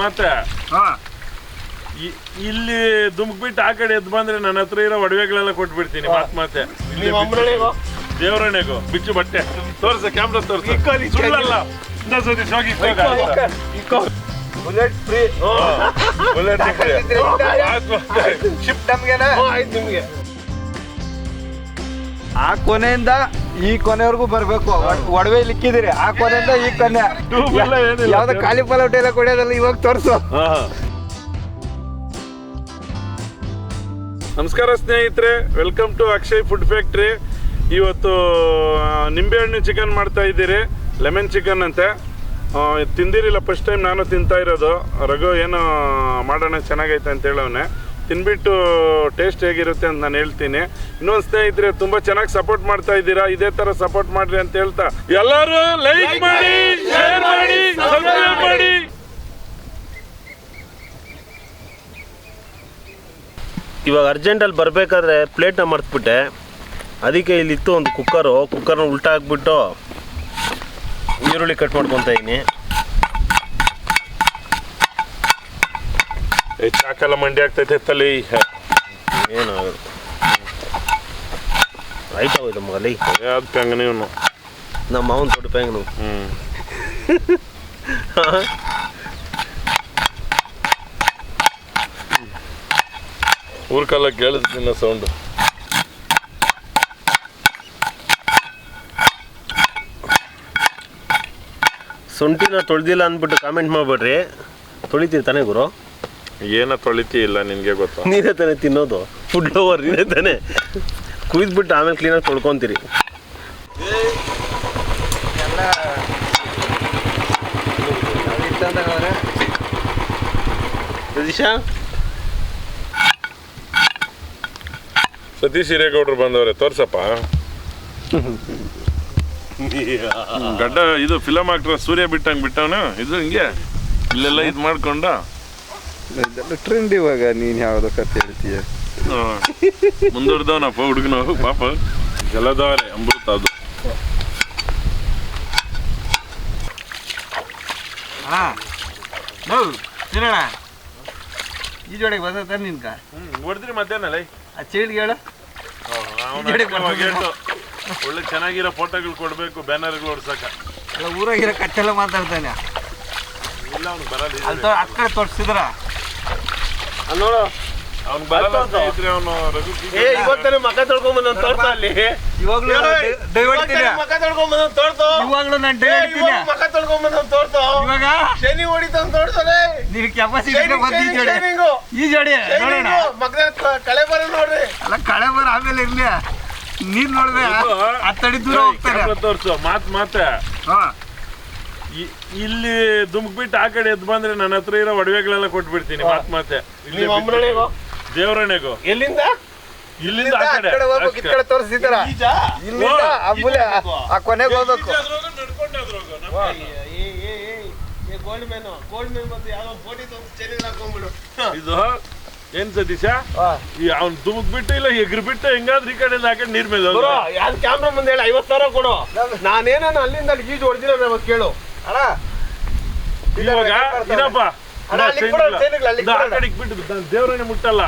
ಮಾತೆ ಇಲ್ಲಿ ದುಮ್ಕ್ಬಿಟ್ಟು ಆ ಕಡೆ ಎದ್ದು ಬಂದ್ರೆ ನನ್ನ ಹತ್ರ ಇರೋ ಒಡವೆಗಳೆಲ್ಲ ಕೊಟ್ಬಿಡ್ತೀನಿ ಮಾತೆ ದೇವರಣೆಗೂ ಬಿಚ್ಚು ಬಟ್ಟೆ ತೋರ್ಸ ಕ್ಯಾಮ್ರಾ ತೋರ್ಸ ಸುಳ್ಳಲ್ಲ ಸತೀಶ್ ಹೋಗಿ ಬುಲೆಟ್ ಫ್ರೀ ಬುಲೆಟ್ ಶಿಫ್ಟ್ ನಮ್ಗೆನಾ ನಿಮ್ಗೆ ಆ ಕೊನೆಯಿಂದ ಈ ಕೊನೆವರೆಗೂ ಬರ್ಬೇಕು ಒಡವೆ ಲಿಕ್ಕಿದಿರಿ ಆ ಕೊನೆಯಿಂದ ಈ ಕೊನೆ ಯಾವ್ದು ಖಾಲಿ ಪಲಾವ್ ಎಲ್ಲ ಕೊಡೋದಲ್ಲ ಇವಾಗ ತೋರ್ಸು ನಮಸ್ಕಾರ ಸ್ನೇಹಿತರೆ, welcome to Akshay food factory. ಇವತ್ತು ನಿಂಬೆಹಣ್ಣು ಚಿಕನ್ ಮಾಡ್ತಾ ಇದ್ದೀರಿ, ಲೆಮನ್ ಚಿಕನ್ ಅಂತೆ. ತಿಂದಿರಿಲ್ಲ, ಫಸ್ಟ್ ಟೈಮ್ ನಾನು ತಿಂತಾ ಇರೋದು. ರಘು ಏನೋ ಮಾಡೋಣ ಚೆನ್ನಾಗೈತೆ ಅಂತ ಹೇಳೋನೆ. ತಿನ್ಬಿಟ್ಟು ಟೇಸ್ಟ್ ಹೇಗಿರುತ್ತೆ ಅಂತ ನಾನು ಹೇಳ್ತೀನಿ. ಇನ್ನೊಂದು ಸ್ನೇಹಿತರೆ, ತುಂಬ ಚೆನ್ನಾಗಿ ಸಪೋರ್ಟ್ ಮಾಡ್ತಾ ಇದ್ದೀರಾ, ಇದೇ ಥರ ಸಪೋರ್ಟ್ ಮಾಡ್ರಿ ಅಂತ ಹೇಳ್ತಾ ಎಲ್ಲರೂ ಲೈಕ್ ಮಾಡಿ, ಶೇರ್ ಮಾಡಿ, ಸಬ್ಸ್ಕ್ರೈಬ್ ಮಾಡಿ. ಇವಾಗ ಅರ್ಜೆಂಟಲ್ಲಿ ಬರಬೇಕಾದ್ರೆ ಪ್ಲೇಟ್ನ ಮರ್ತ್ಬಿಟ್ಟೆ. ಅದಕ್ಕೆ ಇಲ್ಲಿತ್ತು ಒಂದು ಕುಕ್ಕರ್ನ ಉಲ್ಟಾ ಹಾಕ್ಬಿಟ್ಟು ಈರುಳ್ಳಿ ಕಟ್ ಮಾಡ್ಕೊತಾ ಇದ್ದೀನಿ. ಚಾಕೆಲ್ಲ ಮಂಡಿ ಆಗ್ತೈತೆ ತಲೆ ಏನು ರೈಟ್ ಆಗೋಯ್ತು ಮಗಲಿ ಅದು ಪೆಂಗ ನೀವು ನಮ್ಮ ಮಾವನ ದೊಡ್ಡ ಪೆಂಗ್ ನೀವು. ಊರ್ಕೆಲ್ಲ ಕೇಳಿಸ್ತೀನಿ ಸೌಂಡು. ಶುಂಠಿನ ತೊಳೆದಿಲ್ಲ ಅಂದ್ಬಿಟ್ಟು ಕಾಮೆಂಟ್ ಮಾಡ್ಬೇಡ್ರಿ. ತೊಳಿತೀರಿ ತಾನೇ ಗುರು? ಏನೋ ತೊಳಿತಿ ಇಲ್ಲ ನಿನಗೆ ಗೊತ್ತಾ? ನೀನೇ ತಾನೇ ತಿನ್ನೋದು, ಫುಡ್ ಲವರ್ ನೀನೇ ತಾನೇ. ಕುಯ್ದ್ಬಿಟ್ಟು ಆಮೇಲೆ ಕ್ಲೀನಾಗಿ ತೊಳ್ಕೊತೀರಿ. ಸತೀಶ್ ಹಿರೇಗೌಡರು ಬಂದವ್ರೆ, ತೋರ್ಸಪ್ಪ. ಗಡ್ಡ ಇದು ಫಿಲಮ್ ಆಕ್ಟ್ರ ಸೂರ್ಯ ಬಿಟ್ಟವನು ಇದು ಹಿಂಗೆ ಇಲ್ಲೆಲ್ಲ ಇದು ಮಾಡ್ಕೊಂಡ ಟ್ರೆಂಡ್. ಇವಾಗ ನೀನ್ ಯಾವ್ದು ಕತೆ ಹೇಳ್ತೀಯ? ಮುಂದುವರ್ದವನಪ್ಪ ಹುಡುಗನ ಪಾಪ. ಜಲಧಾರೆ ಅಮೃತ ಅದು. ಈ ಜೋಡಿಗೆ ಬರ್ತೈತೆ ನಿನ್ಕ ಹೊಡೆದ್ರಿ ಮಧ್ಯಾಹ್ನ ಆ ಚೇಳಿಗೆ ಹೇಳು. ಒಳ್ಳೆ ಚೆನ್ನಾಗಿರೋ ಫೋಟೋಗಳು ಕೊಡ್ಬೇಕು, ಬ್ಯಾನರ್ಗಳು ಹೊಡ್ಸಕ. ಊರಾಗಿರೋ ಕಟ್ಟೆಲ್ಲ ಮಾತಾಡ್ತಾನೆ. ಇಲ್ಲ ಅವ್ನು ಬರಲ್ಲ, ಆ ಕಡೆ ತೋರಿಸಿದ್ರ ನೋಡು ಅವ್ನು ಬರಲ್ಲ ಸ್ನೇಹಿತರೆ. ಅವನು ರಘು ಇವತ್ತಾನೆ ಮಕ ತೊಳ್ಕೊಂಬಂದ ತೋರ್ತ ಅಲ್ಲಿ. ಇವಾಗ್ಲೂ ಮಕ ತೊಳ್ಕೊಂಬಂದ ತೋರ್ತು. ಇವಾಗ್ಲೂ ನಾನು ಮಕ ತೊಳ್ಕೊಂಬಂದ ತೋರ್ತು. ಇವಾಗ ಶನಿ ಹೊಡಿತ ತೋರ್ತಾನೆ. ನೀನು ಕೆಪಾಸಿಟಿ ಈ ಜೋಡಿ ನೋಡೋಣ. ಕಳೆ ಬರ ನೋಡ್ರಿ. ಅಲ್ಲ ಕಳೆ ಬರ ಆಮೇಲೆ ಇರ್ಲಿ, ನೀನ್ ನೋಡ್ದೆ ಹತ್ತಡಿ ದೂರ ಹೋಗ್ತಾರೆ. ತೋರ್ಸು ಮಾತೆ. ಇಲ್ಲಿ ದುಮ್ಕ್ಬಿಟ್ಟು ಆ ಕಡೆ ಎದ್ದು ಬಂದ್ರೆ ನನ್ನ ಹತ್ರ ಇರೋ ಒಡವೆಗಳೆಲ್ಲ ಕೊಟ್ಬಿಡ್ತೀನಿ ಮಾತೆ. ದೇವರಣೆಗೂ ಎಲ್ಲಿಂದ ಇಲ್ಲಿಂದ ಆ ಕಡೆ ತೋರಿಸಿದಾರ. ಆ ಕೊನೆಗೆ ಹೋಗ್ಬೇಕು. ಇದು ಏನ್ ಸತೀಶ, ಅವ್ನು ದುಮ್ಕ್ಬಿಟ್ಟು ಇಲ್ಲ ಎಗ್ರು ಬಿಟ್ಟು ಹೆಂಗಾದ್ರೆ ಈ ಕಡೆಯಿಂದ ಆ ಕಡೆ ನೀರ್ ಮೇಲೆ ಯಾರು ಕ್ಯಾಮ್ರಾ ಮುಂದೆ ಹೇಳಿ 50,000 ಕೊಡು. ನಾನೇನ ಅಲ್ಲಿಂದ ಈಜು ಹೊಡೆದಿಲ್ಲ ಕೇಳು. ಅಣ್ಣ ಇವಾಗ ಇರಪ್ಪ, ದೇವ್ರನ್ನೇ ಮುಟ್ಟಲ್ಲ,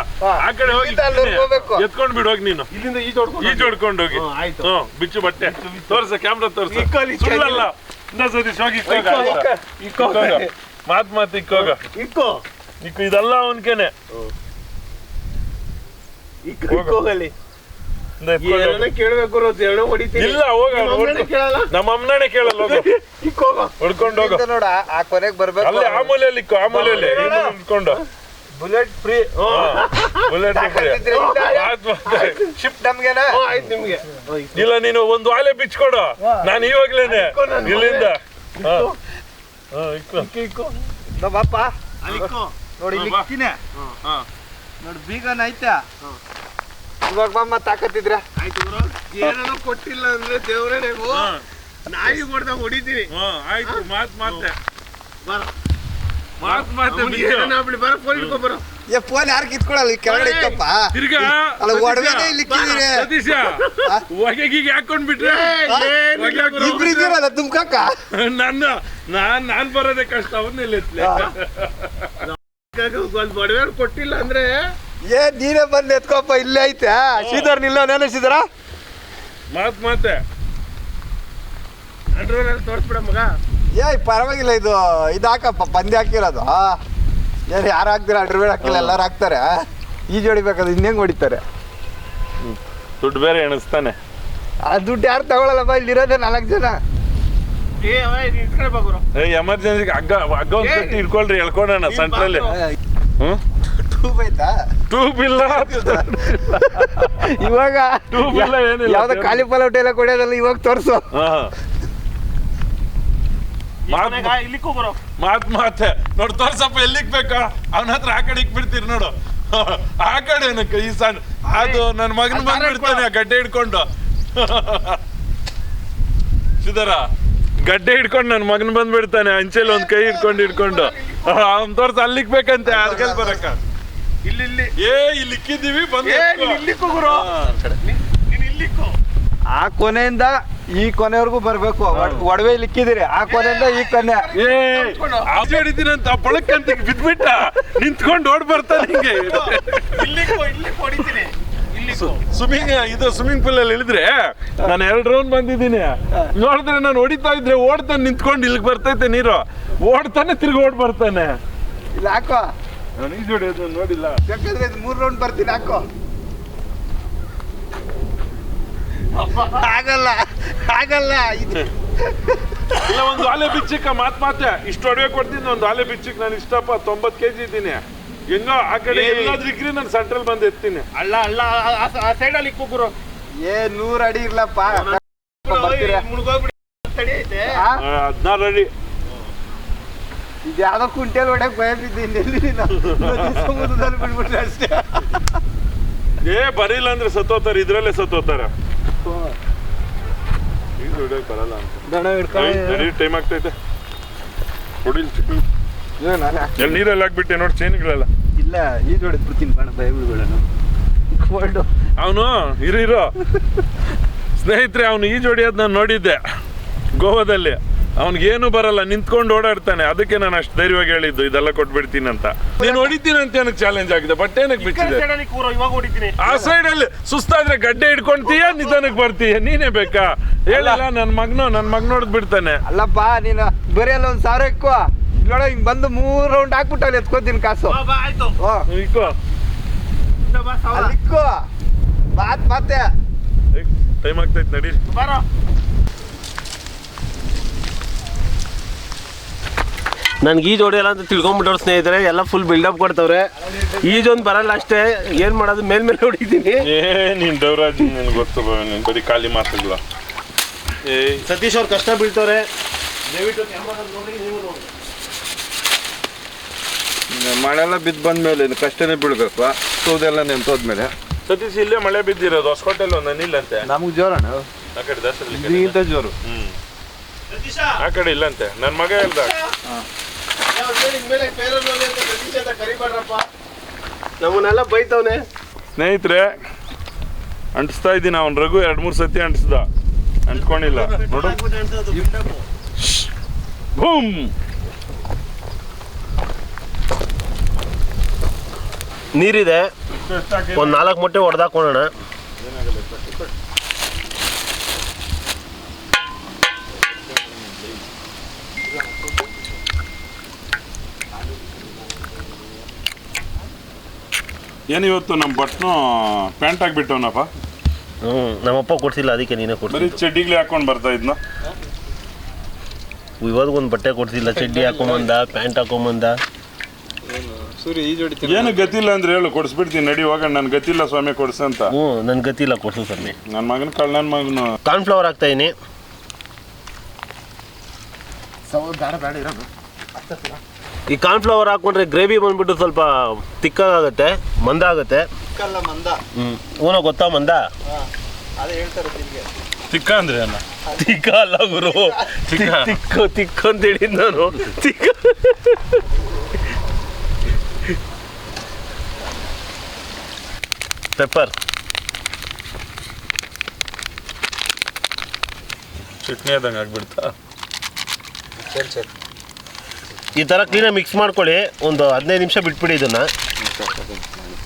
ಆ ಕಡೆ ಹೋಗಿ ಎತ್ಕೊಂಡ್ ಬಿಡು ಹೋಗಿ. ನೀನು ಇಲ್ಲಿಂದ ಈಜು ಹೊಡ್ಕೊಂಡು ಹೋಗಿ. ಬಿಚ್ಚು ಬಟ್ಟೆ ತೋರ್ಸ, ಕ್ಯಾಮ್ರಾ ತೋರ್ಸ. ಸುಳ್ಳಲ್ಲ ಸತೀಶ್ ಹೋಗಿ ಮಾತ್ ಇಕ್ಕೋಗ ಇಕ್ಕು. ಇದೆಲ್ಲ ಅವನ್ಕೇನೆ ಹೋಗಲಿ. ಕೇಳ್ಬೇಕು ಇಲ್ಲ, ಹೋಗ ನಮ್ಮ ಅಮ್ಮನೇ ಕೇಳಲ್ಲ. ಹೊಡ್ಕೊಂಡು ಹೋಗ ನೋಡ. ಆ ಕೊನೆಗೆ ಬರ್ಬೇಕು. ಅಲ್ಲಿ ಆ ಮೂಲೆಯಲ್ಲಿ ಇಕ್ಕು, ಆ ಮೂಲೆಯಲ್ಲಿ ಹೊಡ್ಕೊಂಡು. ಬುಲೆಟ್ ಫ್ರೀ ಬುಲೆಟ್ ಶಿಫ್ಟ್ ನಮ್ಗೆನಾ ನಿಮ್ಗೆ. ಇಲ್ಲ, ನೀನು ಒಂದು ವಾಲೆ ಬಿಚ್ಕೊಡು, ನಾನು ಇವಾಗ್ಲೇನೆ ಇಲ್ಲಿಂದ ನಮ್ಮಪ್ಪ ನೋಡಿ ಇಕ್ಕಿನ ನೋಡಿ ಬೀಗನ ಐತೆ. ಇವಾಗ ಬಮ್ಮ ತಾಕತ್ತಿದ್ರ ಏನೋ ಕೊಟ್ಟಿಲ್ಲ ಅಂದ್ರೆ ದೇವ್ರೇ ನಾಯಿ ಕೊಡ್ದಾಗ ಹೊಡಿತೀನಿ. ಆಯ್ತು ಮಾತೆ ಬರೋ ಫೋನ್ ಇಟ್ಕೊ ಬರೋ. ಫೋನ್ ಯಾರು ಕಿತ್ಕೊಳಲ್ಲ, ಕೆಳಗಡೆ ಇಕ್ಕಪ್ಪ. ತಿರ್ಗಾ ಅಲ್ಲ ಒಡವೆನೇ ಇಲ್ಲಿ ಇಕ್ಕಿದೀರಿ. ಸತೀಶ ಹೊಗೆಗೀಗೆ ಹಾಕೊಂಡ್ ಬಿಟ್ರೆ ಇಬ್ರು ಇದೀರಲ್ಲ ತುಮ್ಕಕ್ಕ. ನನ್ನ ನಾನ್ ಬರೋದೇ ಕಷ್ಟ ಅವನ್ನೆಲ್ಲ ಬಡವೇಳು ಕೊಟ್ಟಿಲ್ಲ ಅಂದ್ರೆ ನೀನೇ ಬಂದು ಎತ್ಕೋಪ್ಪ, ಇಲ್ಲೇ ಐತೆ. ಶ್ರೀಧರ್ ನಿಲ್ಲ ನೇನು ಶ್ರೀಧರ ಮತ್ತೆ ತೋರಿಸ್ಬಿಡ ಮಗ. ಪರವಾಗಿಲ್ಲ, ಇದು ಹಾಕಪ್ಪ, ಪಂದ್ಯ ಹಾಕಿರೋದು. ಏನು ಯಾರು ಹಾಕ್ತೀರ? ಅಂಡರ್ವೇರ್ ಹಾಕಿಲ್ಲ, ಎಲ್ಲರೂ ಹಾಕ್ತಾರೆ. ಈಜು ಹೊಡಿಬೇಕಾದ್ರೆ ಇನ್ನೇಂಗೆ ಹೊಡಿತಾರೆ? ದುಡ್ಡು ಬೇರೆ ಎಣಿಸ್ತಾನೆ. ಆ ದುಡ್ಡು ಯಾರು ತಗೊಳ್ಳಲ್ಲಪ್ಪ, ಇಲ್ಲಿರೋದೇ 4 ಜನ. ಎಮರ್ಜೆನ್ಸಿ ಹಗ್ಗ ಒಂದು ಕಟ್ಟಿ ಇಟ್ಕೊಳ್ರಿ, ಎಳ್ಕೊಂಡೋಣ ಸೆಂಟ್ರಲ್ಲಿ. ಟ್ಯೂಬ್ ಆಯ್ತಾ? ಟ್ಯೂಬ್ ಇಲ್ಲ ಇವಾಗ ಟ್ಯೂಬ್ ಇಲ್ಲ, ಏನಿಲ್ಲ. ಯಾವ್ದೋ ಖಾಲಿ ಪಲಾವ್ ಎಲ್ಲ ಕೊಡೋದಲ್ಲ, ಇವಾಗ ತೋರ್ಸು. ಮಾತೆ ನೋಡು, ತೋರ್ಸಪ್ಪ ಎಲ್ಲಿಗ್ ಬೇಕಾ ಅವನ ಹತ್ರ. ಆ ಕಡೆ ಇಕ್ಬಿಡ್ತೀರಿ ನೋಡು, ಆ ಕಡೆ ಈ ಸಣ್ಣ ಅದು ನನ್ನ ಮಗನ ಬಂದ್ಬಿಡ್ತಾನೆ ಗಡ್ಡೆ ಹಿಡ್ಕೊಂಡು. ಸಿದರ ಗಡ್ಡೆ ಹಿಡ್ಕೊಂಡು ನನ್ನ ಮಗನ ಬಂದ್ಬಿಡ್ತಾನೆ, ಅಂಚೆಲಿ ಒಂದ್ ಕೈ ಹಿಡ್ಕೊಂಡು ಅವ್ನ್ ತೋರ್ಸ ಅಲ್ಲಿಗ್ ಬೇಕಂತೆ. ಅದಕ್ಕೆ ಬರಕ ಇಲ್ಲಿ ಇಲ್ಲಿ ಇಕ್ಕಿದ್ದೀವಿ, ಆ ಕೊನೆಯಿಂದ ಈ ಕೊನೆವರೆಗೂ ಬರ್ಬೇಕು. ಒಡವೆ ಇಕ್ಕಿದಿರಿ, ಆ ಕೊನೆಯಿಂದ ಈ ಕೊನೆ. ಹಿಡಿತೀನಂತ ಪಳಕ್ಕಂತ ಬಿದ್ಬಿಟ್ಟ, ನಿಂತ್ಕೊಂಡು ಓಡ್ ಬರ್ತಾನೆ ಹಿಂಗೆ. ಸ್ವಿಮ್ಮಿಂಗ್ ಪೂಲ್ ಅಲ್ಲಿ ಇಳಿದ್ರೆ ನಾನು 2 ರೌಂಡ್ ಬಂದಿದ್ದೀನಿ. ನೋಡಿದ್ರೆ ನಾನು ಹೊಡಿತಾ ಇದ್ರೆ ಓಡ್ತಾನೆ, ನಿಂತ್ಕೊಂಡು ಇಲ್ಲಿಗೆ ಬರ್ತೈತೆ ನೀರು, ಓಡ್ತಾನೆ ತಿರ್ಗಿ ಓಡ್ ಬರ್ತಾನೆ. ಇಲ್ಲ ಹಾಕೋ, ನಾನು ಈಜು ಹೊಡಿಯೋದು ನೋಡಿಲ್ಲ. ಬೇಕಾದ್ರೆ 3 ರೌಂಡ್ ಬರ್ತೀನಿ, ಹಾಕೋ. ಆಗಲ್ಲ ಇಲ್ಲ, ಒಂದು ಆಲೆ ಬಿಚ್ಚಿಕ್ಕ ಮಾತೆ ಇಷ್ಟು ಒಡವೆ ಕೊಡ್ತೀನಿ. ಒಂದು ಆಲೆ ಬಿಚ್ಚಿಕ್ ನಾನು ಇಷ್ಟಪ್ಪ 90 kg ಇದ್ದೀನಿ. ಹೆಂಗೋ ಆ ಕಡೆ ಎಲ್ಲಾದ್ರೂ ಇಕ್ರಿ ನಾನು ಸೆಂಟ್ರಲ್ ಬಂದು ಎತ್ತೀನಿ. ಅಲ್ಲ ಆ ಸೈಡ್ ಅಲ್ಲಿ ಕೂಗುರು. 100 ಅಡಿ ಇರ್ಲಪ್ಪ. 16 ಅಡಿ. ಇದು ಯಾವ್ದೋ ಕುಂಟೆಲ್ ಹೊಡೆಯಕ್ ಭಯ ಬಿದ್ದೀನಿ. ಸಮುದ್ರದಲ್ಲಿ ಬಿಡ್ಬಿಟ್ರೆ ಅಷ್ಟೇ. ಬರಿಲ್ಲ ಅಂದ್ರೆ ಸತ್ತೋತಾರೆ, ಇದ್ರಲ್ಲೇ ಸತ್ತೋತಾರೆ. ಈಜು ಹೊಡಿಯಕ್ ಬರಲ್ಲ ಅಂತ ಟೈಮ್ ಆಗ್ತೈತೆ. ನೀರಲ್ಲಿ ಹಾಕ್ಬಿಟ್ಟೆ ನೋಡಿ, ಚೈನ್ಗಳೆಲ್ಲ. ಇಲ್ಲ, ಈಜು ಹೊಡೆದ್ ಬಿಡ್ತೀನಿ ಬಾಣ, ಭಯ ಬಿಡ್ಬೇಡ. ಅವನು ಇರೋ ಸ್ನೇಹಿತರೆ, ಅವನು ಈಜು ಹೊಡಿಯೋದು ನಾನು ನೋಡಿದ್ದೆ ಗೋವಾದಲ್ಲಿ. ಅವ್ನಿಗೇನು ಬರಲ್ಲ, ನಿಂತ್ಕೊಂಡು ಓಡಾಡ್ತಾನೆ. ಅದಕ್ಕೆ ನಾನು ಅಷ್ಟು ಧೈರ್ಯವಾಗಿ ಹೇಳಿದ್ದು ಇದೆಲ್ಲ ಕೊಟ್ಬಿಡ್ತೀನಿ ಅಂತ. ನೀನು ಹೊಡಿತೀನಿ ಅಂತ ಏನಕ್ಕೆ ಚಾಲೆಂಜ್ ಆಗಿದೆ, ಬಟ್ ಏನಕ್ಕೆ ಬಿಚ್ಚಿದೆ? ಆ ಸೈಡ್ ಅಲ್ಲಿ ಸುಸ್ತಾದ್ರೆ ಗಡ್ಡೆ ಹಿಡ್ಕೊಂತೀಯ, ನಿಧಾನಕ್ಕೆ ಬರ್ತೀಯ. ನೀನೇ ಬೇಕಾ ಹೇಳಿಲ್ಲ? ನನ್ನ ಮಗ ನೋಡ್ ಬಿಡ್ತಾನೆ. ಅಲ್ಲಪ್ಪ, ನೀನು ಬರೀ ಅಲ್ಲ 1000 ಇಕ್ಕೋ. ನೋಡ, ಹಿಂಗ್ ಬಂದು 3 ರೌಂಡ್ ಹಾಕ್ಬಿಟ್ಟು ಅಲ್ಲಿ ಎತ್ಕೋತೀನಿ ಕಾಸು. ಇಕ್ಕೋ ಇಕ್ಕೋ ಮತ್ತೆ ಟೈಮ್ ಆಗ್ತೈತೆ, ನಡಿ. ನನ್ಗೆ ಈಜು ಹೊಡೆಯಲ್ಲ ಅಂತ ತಿಳ್ಕೊಂಬಿಟ್ಟವ್ರು ಸ್ನೇಹಿತರೆ, ಎಲ್ಲ ಫುಲ್ ಬಿಲ್ಡಪ್ ಕೊಡ್ತವ್ರೆ. ಈಜೊಂದು ಬರಲ್ಲ ಅಷ್ಟೇ, ಏನ್ ಮಾಡೋದು, ಮೇಲ್ಮೇಲೆ ಹೊಡಿತೀನಿ. ನೀನ್ ದೇವರಾಜ್, ನಿನ್ಗೆ ಗೊತ್ತು, ಬರೀ ಖಾಲಿ ಮಾತಾಡಲ್ಲ. ಸತೀಶ್ ಅವ್ರು ಕಷ್ಟ ಬೀಳ್ತವ್ರೆ, ದಯವಿಟ್ಟು ಕ್ಯಾಮ್ರಾ ನೋಡಿ, ನೀವು ನೋಡಿ. ಮಳೆಲ್ಲ ಬಿದ್ದು ಬಂದ್ಮೇಲೆ ಕಷ್ಟನೇ ಬೀಳ್ಬೇಕು, ಸೌದೆಲ್ಲ ನೆನ್ತೋದ್ಮೇಲೆ. ಸತೀಶ್ ಇಲ್ಲೇ ಮಳೆ ಬಿದ್ದಿರೋದು, ಹೊಸಕೋಟೆಲ್ಲ ನಿಲ್ಲಂತೆ. ನಮ್ಗೆ ಜೋರಣ್ಣ, ಆ ಕಡೆ ದಾಸರಲ್ಲಿ ಇಂಥ ಜೋರು. ಆ ಕಡೆ ಇಲ್ಲಂತೆ. ನನ್ನ ಮಗ ಹೇಳ್ದ ನಮ್ಮನ್ನೆಲ್ಲ ಬೈತವನೆ. ಸ್ನೇಹಿತರೆ, ಅಂಟಿಸ್ತಾ ಇದ್ದೀನಿ. ಅವ್ನು ರಘು 2-3 ಸತಿ ಅಂಟಿಸ್ದ, ಅಂಟ್ಕೊಂಡಿಲ್ಲ ನೋಡು. ಬೂಮ್. ನೀರಿದೆ, ಒಂದು 4 ಮೊಟ್ಟೆ ಹೊಡೆದಾಕೋಣ. ಏನಿವತ್ತು ನಮ್ಮ ಬಟ್ನು ಪ್ಯಾಂಟ್ ಹಾಕ್ಬಿಟ್ಟವನಪ್ಪ. ನಮ್ಮಪ್ಪ ಕೊಡ್ಸಿಲ್ಲ, ಅದಕ್ಕೆ ನೀನೇ ಕೊಡ್ಸಿ. ಬರೀ ಚಡ್ಡಿಗ್ಲಿ ಹಾಕೊಂಡು ಬರ್ತಾ ಇದ್ನ. ಇವಾಗ ಒಂದು ಬಟ್ಟೆ ಕೊಡ್ಸಿಲ್ಲ, ಚಡ್ಡಿ ಹಾಕೊಂಬಂದ, ಪ್ಯಾಂಟ್ ಹಾಕೊಂಬಂದ. ಏನು ಗತಿಲ್ಲ ಅಂದ್ರೆ ಹೇಳು, ಕೊಡಿಸ್ಬಿಡ್ತೀನಿ, ನಡಿ ಹೋಗೋಣ. ನನ್ ಗತಿಲ್ಲ ಸ್ವಾಮಿ, ಕೊಡ್ಸಂತ. ನನ್ ಗತಿಲ್ಲ, ಕೊಡ್ಸು ಸ್ವಾಮಿ. ನನ್ನ ಮಗನು ಕಾರ್ನ್ಫ್ಲವರ್ ಹಾಕ್ತಾ ಇದೀನಿ. ಈ ಕಾರ್ನ್ಫ್ಲವರ್ ಹಾಕೊಂಡ್ರೆ ಗ್ರೇವಿ ಬಂದ್ಬಿಟ್ಟು ಸ್ವಲ್ಪ ತಿಕ್ಕಾಗುತ್ತೆ, ಮಂದ ಆಗುತ್ತೆ. ಊನ ಗೊತ್ತಾ ಮಂದ? ತಿಕ್ಕ ಅಂದ್ರೆ ಅಲ್ಲ, ತಿಕ್ಕ ಅಲ್ಲ ಗುರು, ತಿಕ್ಕ ಅಂತ ಹೇಳಿದ್ ನಾನು. ತಿಕ್ಕ ಪೆಪ್ಪರ್, ಚಟ್ನಿ ಆದಂಗೆ ಆಗ್ಬಿಡ್ತಾ. ಈ ಥರ ಕ್ಲೀನಾಗಿ ಮಿಕ್ಸ್ ಮಾಡ್ಕೊಳ್ಳಿ. ಒಂದು 15 ನಿಮಿಷ ಬಿಟ್ಬಿಡಿ ಇದನ್ನು,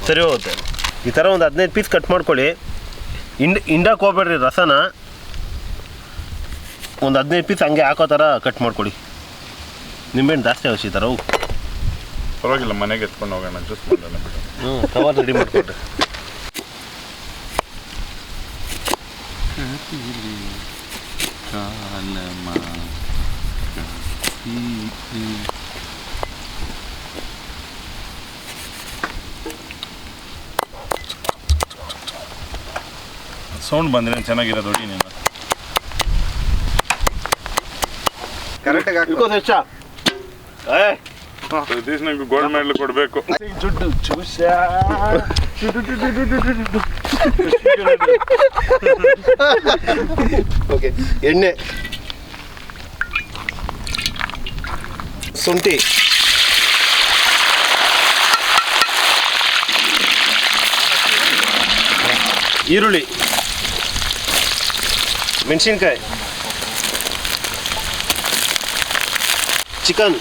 ಸರಿ ಹೋಗುತ್ತೆ. ಈ ಥರ ಒಂದು 15 ಪೀಸ್ ಕಟ್ ಮಾಡ್ಕೊಳ್ಳಿ. ಹಿಂಡಕ್ಕೆ ಹೋಗ್ಬೇಡ್ರಿ ರಸನ. ಒಂದು 15 ಪೀಸ್ ಹಂಗೆ ಹಾಕೋ ಥರ ಕಟ್ ಮಾಡ್ಕೊಳ್ಳಿ. ನಿಂಬೆಹಣ್ಣು ಜಾಸ್ತಿ ಅವಶ್ಯ ಈ ಥರ. ಪರವಾಗಿಲ್ಲ, ಮನೆಗೆ ಎತ್ಕೊಂಡು ಹೋಗೋಣ, ಜ್ಯೂಸ್ ಮಾಡೋಣ. ಕವರ್ ರೆಡಿ ಮಾಡಿಕೊಡ್ರಿ. ಸೌಂಡ್ ಬಂದ್ರೆ ಚೆನ್ನಾಗಿರೋದು ಹೊಡಿ ನೀನು. ಕರೆಕ್ಟಾಗಿ ಹಾಕಿ ಸತೀಶ್ ನಂಗೆ ಗೋಲ್ಡ್ ಮೆಡಲ್ ಕೊಡಬೇಕು. ಓಕೆ, ಎಣ್ಣೆ, ಶುಂಠಿ, ಈರುಳ್ಳಿ, ಮೆಣಸಿನ್ಕಾಯಿ, ಚಿಕನ್,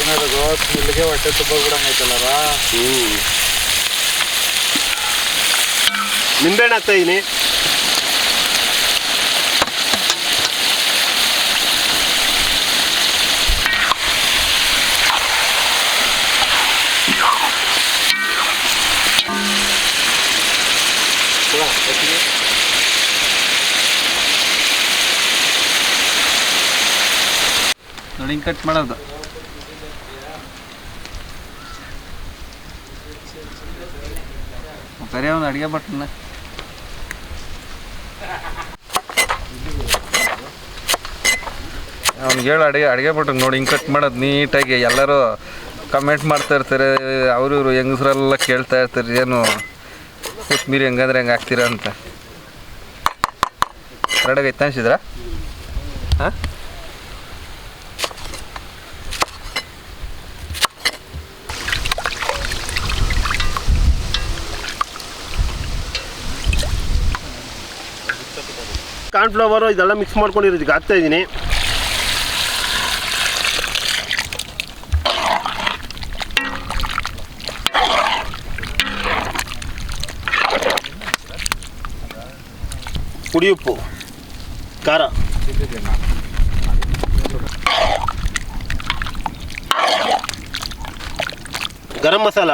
ಏನಾದ್ರು ಇಲ್ಲಿಗೆ ಹೊಟ್ಟೆ ತುಂಬ ಬಿಡಂಗೈತಲ್ಲ. ನಿಂಬೆಹಣ್ಣು ಹಾಕ್ತಾ ಇದೀನಿ. ನೋಡಿ ಹಿಂಗೆ ಕಟ್ ಮಾಡೋದು. ಸರಿ, ಒಂದು ಅಡುಗೆ ಬಟ್ಟನ್ನ ಅವ್ನಿಗೆ ಹೇಳು, ಅಡುಗೆ ಬಟ್ಟನ್ ನೋಡಿ ಹಿಂಗೆ ಕಟ್ ಮಾಡೋದು ನೀಟಾಗಿ. ಎಲ್ಲರೂ ಕಮೆಂಟ್ ಮಾಡ್ತಾ ಇರ್ತಾರೆ, ಅವರು ಇವರು ಹೆಂಗಸ್ರೆಲ್ಲ ಕೇಳ್ತಾ ಇರ್ತಾರೆ, ಏನು ಕೊತ್ತಂಬರಿ ಹೆಂಗಂದ್ರೆ ಹೆಂಗೆ ಹಾಕ್ತೀರಾ ಅಂತ. ಕರೆಕ್ಟಾಗಿ ಐತೆ ಅನ್ಸಿದ್ರಾ? ಹಾಂ, ಕಾರ್ನ್ಫ್ಲವರು ಇದೆಲ್ಲ ಮಿಕ್ಸ್ ಮಾಡ್ಕೊಂಡಿರೋದಕ್ಕೆ ಹಾಕ್ತಾ ಇದ್ದೀನಿ. ಪುಡಿ ಉಪ್ಪು, ಖಾರ, ಗರಂ ಮಸಾಲ,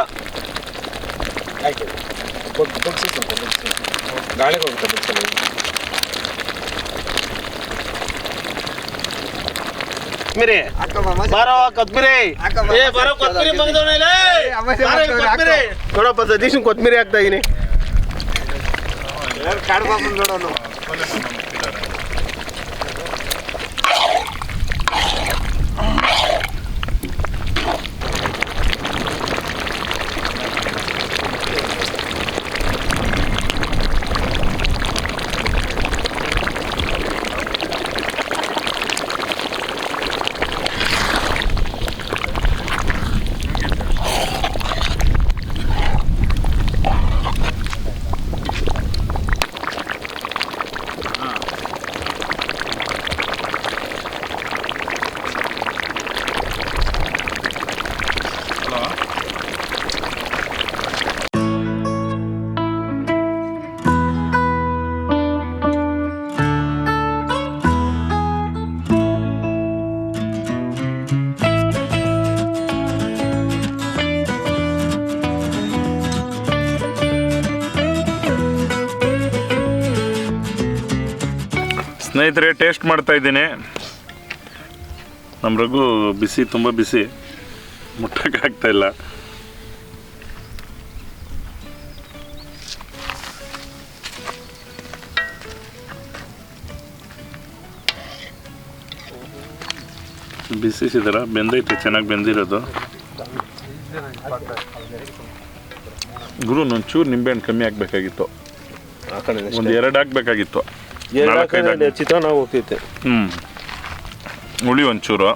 ಗಾಳಿ ಹೋಗುತ್ತೆ. ಕೊತ್ಮಿರಿ ಬಾರೋ, ಕೊತ್ಮಿರಿ ಬಾರೋ, ಕೊತ್ಮಿರಿ ನೋಡಪ್ಪ. ಸತೀಶ್ ಕೊತ್ಮಿರಿ ಹಾಕ್ತಾ ಇದೀನಿ. ನೋಡೋಣ. ಸ್ನೇಹಿತರೆ, ಟೇಸ್ಟ್ ಮಾಡ್ತಾ ಇದ್ದೀನಿ. ನಮ್ಮ ರಘು ಬಿಸಿ, ತುಂಬ ಬಿಸಿ, ಮುಟ್ಟಕ್ಕೆ ಆಗ್ತಾ ಇಲ್ಲ. ಬಿಸಿಸಿದಾರ, ಬೆಂದೈತೆ, ಚೆನ್ನಾಗಿ ಬೆಂದಿರೋದು. ಗುರು, ಒಂಚೂರು ನಿಂಬೆಹಣ್ಣು ಕಮ್ಮಿ ಹಾಕ್ಬೇಕಾಗಿತ್ತು, ಒಂದು 2 ಹಾಕ್ಬೇಕಾಗಿತ್ತು. ಚಿತ್ರಾನ್ನ ಹೋಗ್ತೈತೆ. ಹುಳಿ ಒಂಚೂರು,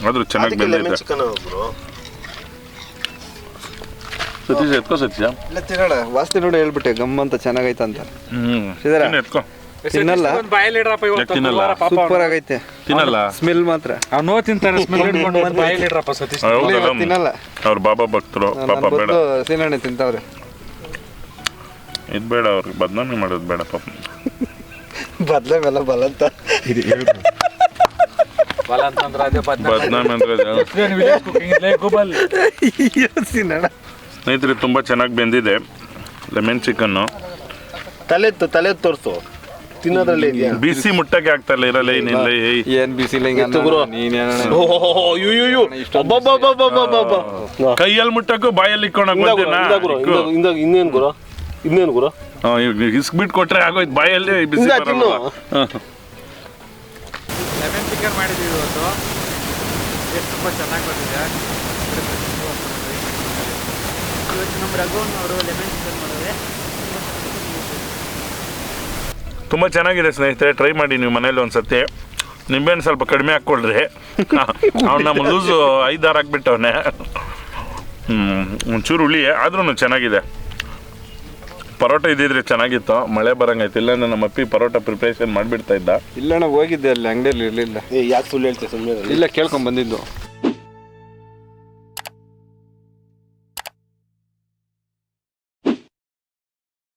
ಆದ್ರೂ ಚೆನ್ನಾಗಿ ಬಂದಿದೆ. ಚಿಕನ್ ಬ್ರೋ ಸತೀಶ್ ಎತ್ಕೋ ಸತೀಶ. ಇಲ್ಲ ತಿನ್ನೋಣ, ವಾಸನೆ ನೋಡಿ ಹೇಳ್ಬಿಟ್ಟೆ ಗಮ್ ಅಂತ ಚೆನ್ನಾಗೈತೆ ಅಂತ. ಎತ್ಕೋ. ತಿನ್ನಲ್ಲ, ಬಾಯಲ್ಲಿ ಇಡ್ರಪ್ಪ ಇವತ್ತು ತಿನ್ನಲ್ಲ. ಸೂಪರ್ ಆಗೈತೆ. ತಿನ್ನಲ್ಲ, ಸ್ಮೆಲ್ ಮಾತ್ರ. ಅವನು ತಿಂತಾನೆ ಸ್ಮೆಲ್ ಹಿಡ್ಕೊಂಡು ಒಂದು ಬಾಯಲ್ಲಿ ಇಡ್ರಪ್ಪ ಸತೀಶ್. ತಿನ್ನಲ್ಲ, ಅವ್ರ ಬಾಬಾ ಭಕ್ತರು ಪಾಪ ಬೇಡ. ಸೀನಣ್ಣೆ ತಿಂತಾವ್ರೆ. ಇದು ಬೇಡ, ಅವ್ರಿಗೆ ಬದನಾಮಿ ಮಾಡೋದು ಬೇಡ ಪಾಪ. ಬದ್ಲೆ ಮೇಲೆ ಬಲಂತ ಬಲ ಅಂತಂದ್ರೆ ಅದೇ ಬದನಾಮಿ ಅಂದ್ರೆ ಸೀನಣ್ಣ. ಸ್ನೇಹಿತರೆ ತುಂಬ ಚೆನ್ನಾಗಿ ಬೆಂದಿದೆ ಲೆಮನ್ ಚಿಕನ್ನು. ತಲೆ ತೋರಿಸು, ತಿನ್ನೋದ್ರಲ್ಲಿ ಇದೆಯಾ? ಬಿಸಿ ಮುಟ್ಟಕ್ಕೆ ಆಗ್ತಾಯಿಲ್ಲ, ಇರಲ್ಲ ಏನಿಲ್ಲ. ಏನ್ ಬಿಸಿಲ್ಲ ಕೈಯಲ್ಲಿ ಮುಟ್ಟಕ್ಕೂ ಬಾಯಲ್ಲಿ ಇಕ್ಕೊಳಕ್ ಇನ್ನೇನು ಗುರು ಇಸ್ಬಿಟ್ಟು ಕೊಟ್ರೆ ಆಗೋಯ್ತು, ಬಾಯಲ್ಲಿ ಬಿಸಿ ಬರಲ್ಲ. ಲೆಮನ್ ಚಿಕನ್ ಮಾಡಿದ್ದೀವಿ ಇವತ್ತು. ಟೇಸ್ಟ್ ತುಂಬ ಚೆನ್ನಾಗಿ ಬಂದಿದೆ. ಇವತ್ತು ನಮ್ಮ ರಘುವನ್ ಅವರು ಲೆಮನ್ ಚಿಕನ್ ಮಾಡಿದ್ರೆ ತುಂಬ ಚೆನ್ನಾಗಿದೆ ಸ್ನೇಹಿತರೆ, ಟ್ರೈ ಮಾಡಿ ನೀವು ಮನೇಲಿ ಒಂದ್ಸತಿ. ನಿಂಬೆಹಣ್ಣು ಸ್ವಲ್ಪ ಕಡಿಮೆ ಹಾಕ್ಕೊಳ್ರಿ. ಅವ್ನು ನಮ್ಮ ಲೂಸು 5-6 ಹಾಕ್ಬಿಟ್ಟವನೆ. ಒಂಚೂರು ಹುಳಿ ಆದ್ರೂ ಚೆನ್ನಾಗಿದೆ. ಪರೋಟ ಇದ್ದಿದ್ರೆ ಚೆನ್ನಾಗಿತ್ತು, ಮಳೆ ಬರಂಗೈತೆ. ಇಲ್ಲಾಂದ್ರೆ ನಮ್ಮ ಅಪ್ಪಿ ಪರೋಟ ಪ್ರಿಪ್ರೇಷನ್ ಮಾಡಿಬಿಡ್ತಾ ಇದ್ದ. ಇಲ್ಲ, ನಾವು ಹೋಗಿದ್ದೆ ಅಲ್ಲಿ ಅಂಗಡಿಯಲ್ಲಿ ಇರಲಿಲ್ಲ. ಯಾಕೆ ಸುಳ್ಳು ಹೇಳ್ತೀವಿ? ಸುಮ್ಮನೆ ಇಲ್ಲ, ಕೇಳ್ಕೊಂಡ್ ಬಂದಿದ್ದು.